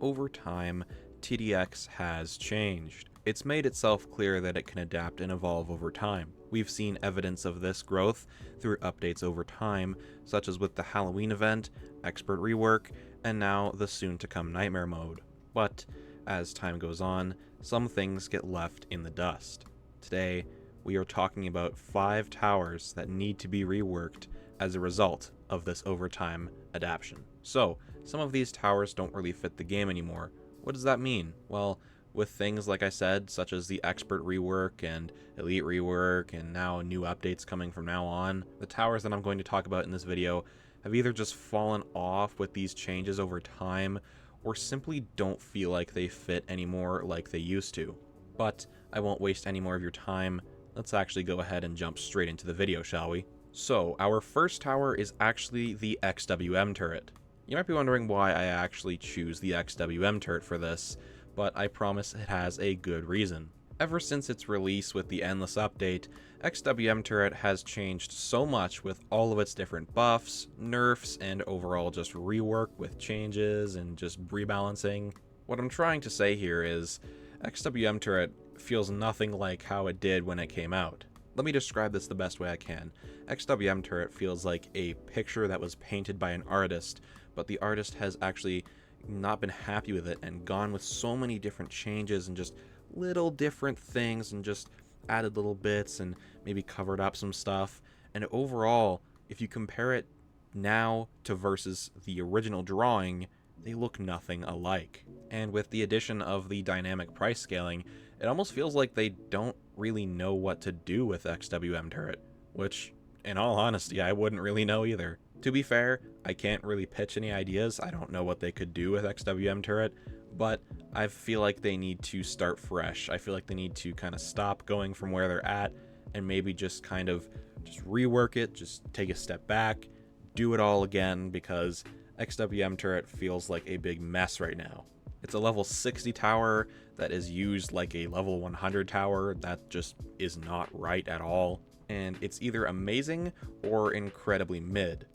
Over time, TDX has changed. It's made itself clear that it can adapt and evolve over time. We've seen evidence of this growth through updates over time, such as with the Halloween event, expert rework, and now the soon-to-come Nightmare mode. But, as time goes on, some things get left in the dust. Today, we are talking about 5 towers that need to be reworked as a result of this overtime adaptation. So, some of these towers don't really fit the game anymore. What does that mean? Well, with things like I said, such as the expert rework and elite rework, and now new updates coming from now on, the towers that I'm going to talk about in this video have either just fallen off with these changes over time, or simply don't feel like they fit anymore like they used to. But I won't waste any more of your time. Let's actually go ahead and jump straight into the video, shall we? So, our first tower is actually the XWM turret. You might be wondering why I actually choose the XWM turret for this, but I promise it has a good reason. Ever since its release with the Endless update, XWM turret has changed so much with all of its different buffs, nerfs, and overall just rework with changes and just rebalancing. What I'm trying to say here is, XWM turret feels nothing like how it did when it came out. Let me describe this the best way I can. XWM turret feels like a picture that was painted by an artist, but the artist has actually not been happy with it and gone with so many different changes and just little different things and just added little bits and maybe covered up some stuff. And overall, if you compare it now to versus the original drawing, they look nothing alike. And with the addition of the dynamic price scaling, it almost feels like they don't really know what to do with XWM turret, which, in all honesty, I wouldn't really know either. To be fair, I can't really pitch any ideas. I don't know what they could do with XWM turret, but I feel like they need to start fresh. I feel like they need to kind of stop going from where they're at and maybe just kind of just rework it, just take a step back, do it all again, because XWM turret feels like a big mess right now. It's a level 60 tower that is used like a level 100 tower. That just is not right at all. And it's either amazing or incredibly mid.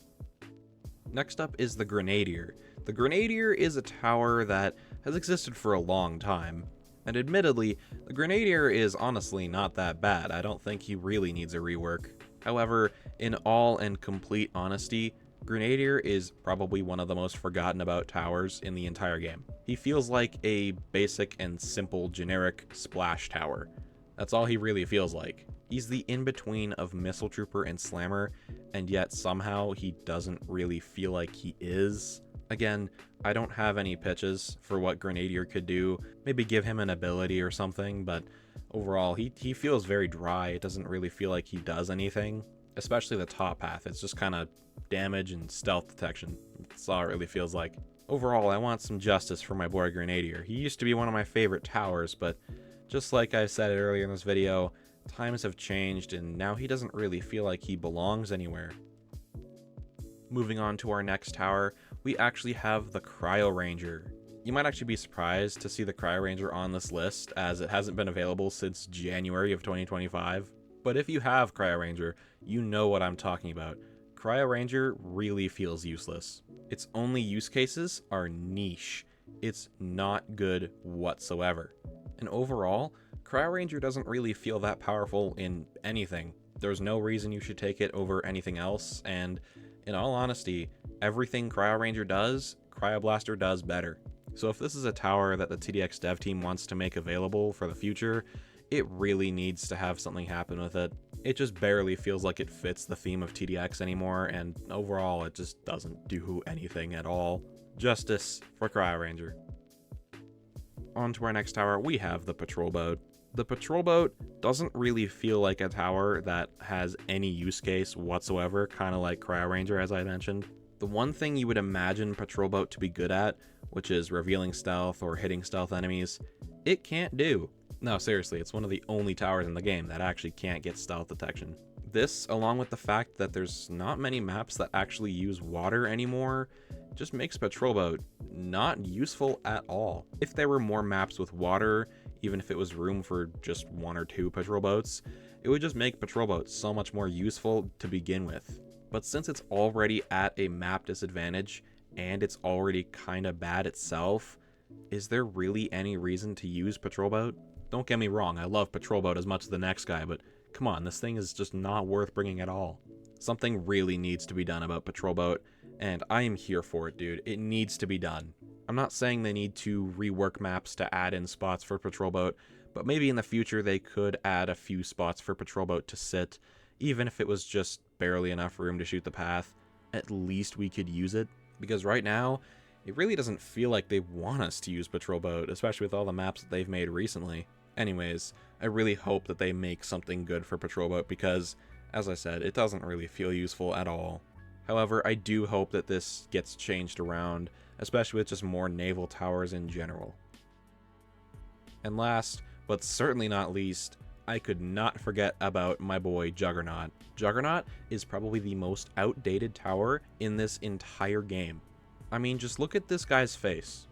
Next up is the Grenadier. The Grenadier is a tower that has existed for a long time. And admittedly, the Grenadier is honestly not that bad. I don't think he really needs a rework. However, in all and complete honesty, Grenadier is probably one of the most forgotten about towers in the entire game. He feels like a basic and simple generic splash tower. That's all he really feels like. He's the in-between of Missile Trooper and Slammer, and yet somehow he doesn't really feel like he is. Again, I don't have any pitches for what Grenadier could do. Maybe give him an ability or something, but overall, he feels very dry. It doesn't really feel like he does anything, especially the top path. It's just kind of damage and stealth detection. That's all it really feels like. Overall, I want some justice for my boy Grenadier. He used to be one of my favorite towers, but just like I said earlier in this video, times have changed and now he doesn't really feel like he belongs anywhere. Moving on to our next tower, we actually have the Cryo Ranger. You might actually be surprised to see the Cryo Ranger on this list, as it hasn't been available since January of 2025. But if you have Cryo Ranger, you know what I'm talking about. Cryo Ranger really feels useless. Its only use cases are niche. It's not good whatsoever. And overall, Cryo Ranger doesn't really feel that powerful in anything. There's no reason you should take it over anything else, and in all honesty, everything Cryo Ranger does, Cryo Blaster does better. So if this is a tower that the TDX dev team wants to make available for the future, it really needs to have something happen with it. It just barely feels like it fits the theme of TDX anymore, and overall it just doesn't do anything at all. Justice for Cryo Ranger. On to our next tower, we have the Patrol Boat. The Patrol Boat doesn't really feel like a tower that has any use case whatsoever, kind of like Cryo Ranger as I mentioned. The one thing you would imagine Patrol Boat to be good at, which is revealing stealth or hitting stealth enemies, it can't do. No, seriously, it's one of the only towers in the game that actually can't get stealth detection. This, along with the fact that there's not many maps that actually use water anymore, just makes Patrol Boat not useful at all. If there were more maps with water, even if it was room for just 1 or 2 patrol boats, it would just make Patrol Boat so much more useful to begin with. But since it's already at a map disadvantage, and it's already kinda bad itself, Is there really any reason to use Patrol Boat? Don't get me wrong, I love Patrol Boat as much as the next guy, but come on, this thing is just not worth bringing at all. Something really needs to be done about Patrol Boat, and I am here for it, dude. It needs to be done. I'm not saying they need to rework maps to add in spots for Patrol Boat, but maybe in the future they could add a few spots for Patrol Boat to sit, even if it was just barely enough room to shoot the path. At least we could use it, because right now, it really doesn't feel like they want us to use Patrol Boat, especially with all the maps that they've made recently. Anyways, I really hope that they make something good for Patrol Boat because, as I said, it doesn't really feel useful at all. However, I do hope that this gets changed around, especially with just more naval towers in general. And last, but certainly not least, I could not forget about my boy Juggernaut. Juggernaut is probably the most outdated tower in this entire game. I mean, just look at this guy's face.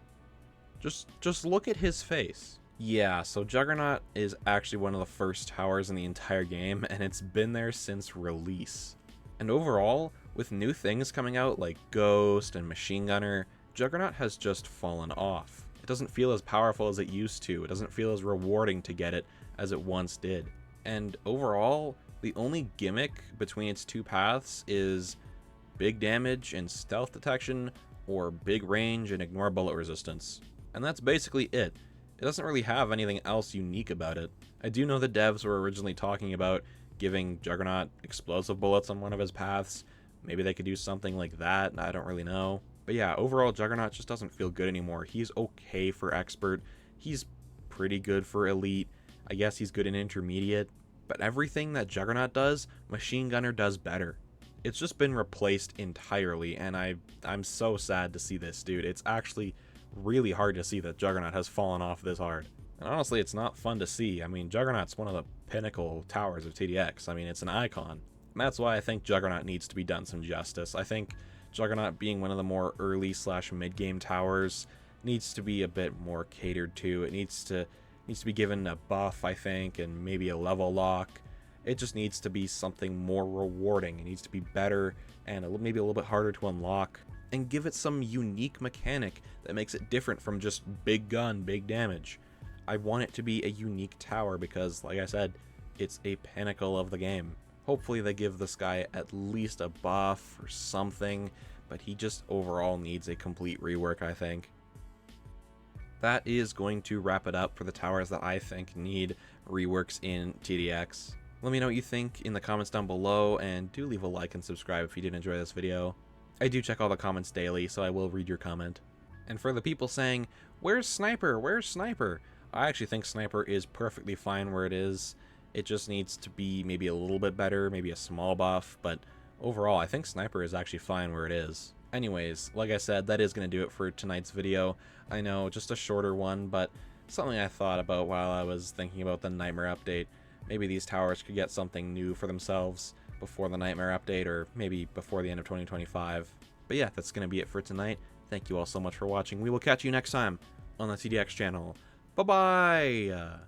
Just look at his face. Yeah, so Juggernaut is actually one of the first towers in the entire game, and it's been there since release. And overall, with new things coming out like Ghost and Machine Gunner, Juggernaut has just fallen off. It doesn't feel as powerful as it used to. It doesn't feel as rewarding to get it as it once did. And overall, the only gimmick between its two paths is big damage and stealth detection, or big range and ignore bullet resistance. And that's basically it. It doesn't really have anything else unique about it. I do know the devs were originally talking about giving Juggernaut explosive bullets on one of his paths. Maybe they could do something like that, I don't really know. But yeah, overall Juggernaut just doesn't feel good anymore. He's okay for expert, he's pretty good for elite, I guess he's good in intermediate, but everything that Juggernaut does, Machine Gunner does better. It's just been replaced entirely, and I'm so sad to see this, dude. It's actually really hard to see that Juggernaut has fallen off this hard. And honestly, it's not fun to see. I mean, Juggernaut's one of the pinnacle towers of TDX. I mean, it's an icon. And that's why I think Juggernaut needs to be done some justice. I think Juggernaut being one of the more early / mid-game towers needs to be a bit more catered to. It needs to be given a buff, I think, and maybe a level lock. It just needs to be something more rewarding. It needs to be better and maybe a little bit harder to unlock, and give it some unique mechanic that makes it different from just big gun, big damage. I want it to be a unique tower because, like I said, it's a pinnacle of the game. Hopefully they give this guy at least a buff or something, but he just overall needs a complete rework, I think. That is going to wrap it up for the towers that I think need reworks in TDX. Let me know what you think in the comments down below, and do leave a like and subscribe if you did enjoy this video. I do check all the comments daily, so I will read your comment. And for the people saying, "Where's Sniper? Where's Sniper?" I actually think Sniper is perfectly fine where it is. It just needs to be maybe a little bit better, maybe a small buff, but overall I think Sniper is actually fine where it is. Anyways, like I said, that is going to do it for tonight's video. I know, just a shorter one, but something I thought about while I was thinking about the Nightmare update. Maybe these towers could get something new for themselves before the Nightmare update, or maybe before the end of 2025. But yeah, that's going to be it for tonight. Thank you all so much for watching. We will catch you next time on the TDX channel. Bye-bye!